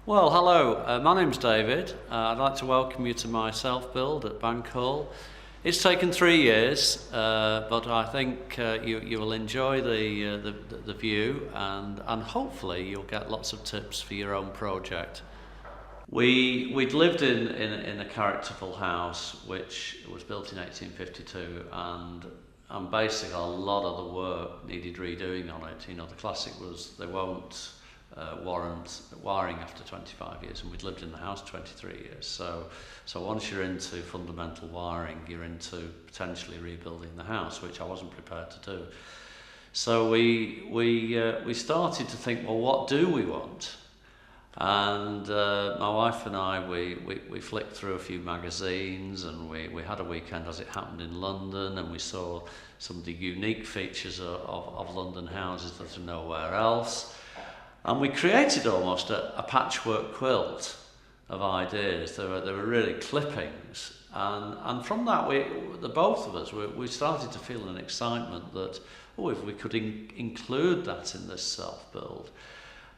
Well, hello, my name's David. I'd like to welcome you to my self-build at Bank Hall. It's taken 3 years, but I think you will enjoy the view and hopefully you'll get lots of tips for your own project. We'd lived in a characterful house which was built in 1852 and basically a lot of the work needed redoing on it. You know, the classic was they won't warrant wiring after 25 years, and we'd lived in the house 23 years. So once you're into fundamental wiring, you're into potentially rebuilding the house, which I wasn't prepared to do. So we started to think, well, what do we want? And my wife and I, we flicked through a few magazines, and we had a weekend as it happened in London, and we saw some of the unique features of London houses that are nowhere else. And we created almost a patchwork quilt of ideas. There were really clippings. And from that, the both of us, we started to feel an excitement that, oh, if we could include that in this self-build.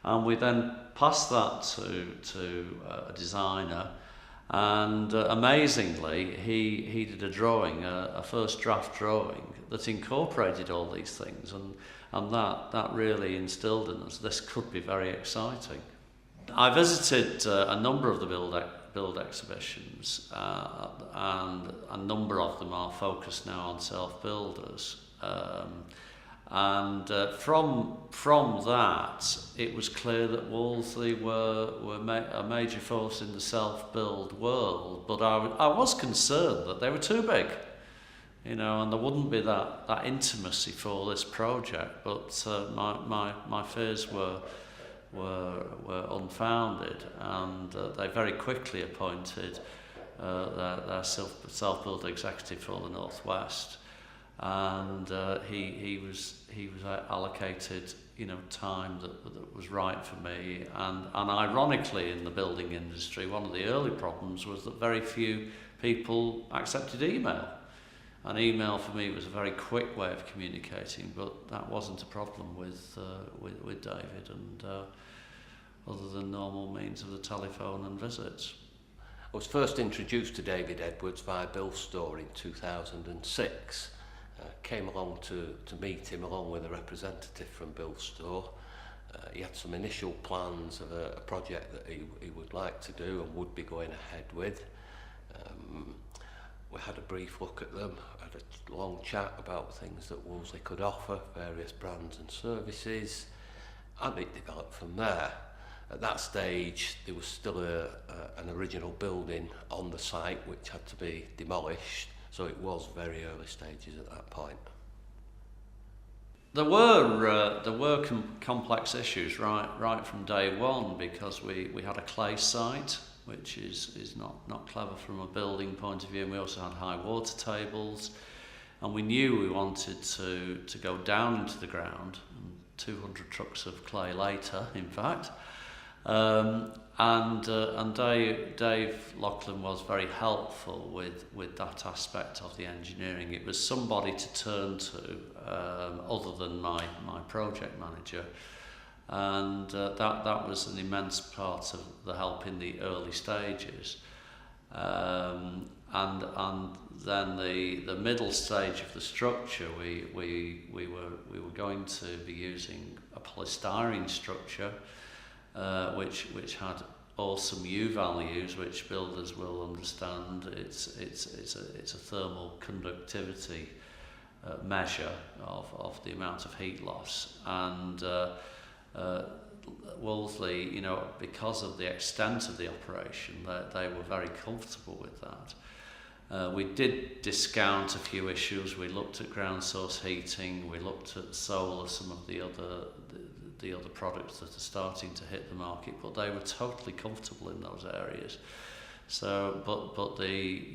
And we then passed that to a designer. And amazingly, he did a drawing, a first draft drawing that incorporated all these things. And that really instilled in us this could be very exciting. I visited a number of the build exhibitions, and a number of them are focused now on self-builders. From that, it was clear that Wolseley were a major force in the self-build world, but I was concerned that they were too big. You know, and there wouldn't be that intimacy for this project, but my fears were unfounded, and they very quickly appointed their self-build executive for the Northwest, and he was allocated, you know, time that was right for me, and ironically in the building industry, one of the early problems was that very few people accepted email. An email for me was a very quick way of communicating, but that wasn't a problem with David, and other than normal means of the telephone and visits. I was first introduced to David Edwards via Bill Store in 2006. Came along to meet him along with a representative from Bill Store. He had some initial plans of a project that he would like to do and would be going ahead with. We had a brief look at them, had a long chat about things that Wolseley could offer, various brands and services, and it developed from there. At that stage, there was still an original building on the site which had to be demolished, so it was very early stages at that point. There were complex issues right from day one, because we had a clay site, which is not clever from a building point of view, and we also had high water tables, and we knew we wanted to go down into the ground, 200 trucks of clay later, in fact. And Dave Loughlin was very helpful with that aspect of the engineering. It was somebody to turn to, other than my project manager. And that was an immense part of the help in the early stages, and then the middle stage of the structure, we were going to be using a polystyrene structure, which had awesome U values, which builders will understand. It's a thermal conductivity measure of the amount of heat loss, and Wolseley, you know, because of the extent of the operation, they were very comfortable with that. We did discount a few issues. We looked at ground source heating, we looked at solar, some of the other products that are starting to hit the market, but they were totally comfortable in those areas. So, but the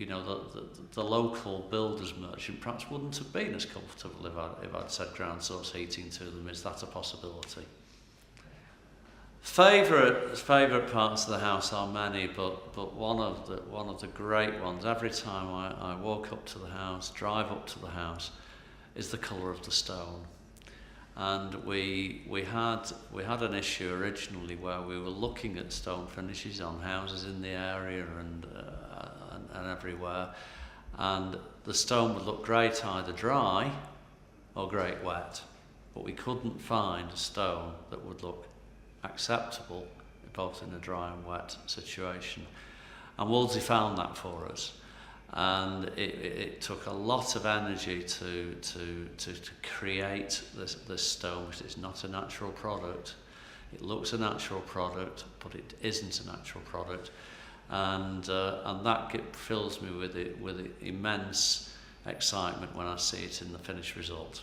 local builders merchant perhaps wouldn't have been as comfortable if I'd said ground source heating to them. Is that a possibility? Favourite parts of the house are many, but one of the great ones, every time I walk up to the house, drive up to the house, is the colour of the stone. And we had an issue originally where we were looking at stone finishes on houses in the area and everywhere, and the stone would look great either dry or great wet, but we couldn't find a stone that would look acceptable both in a dry and wet situation. And Wolseley found that for us. And it took a lot of energy to create this stone, because it's not a natural product. It looks a natural product, but it isn't a natural product, and that fills me with immense excitement when I see it in the finished result.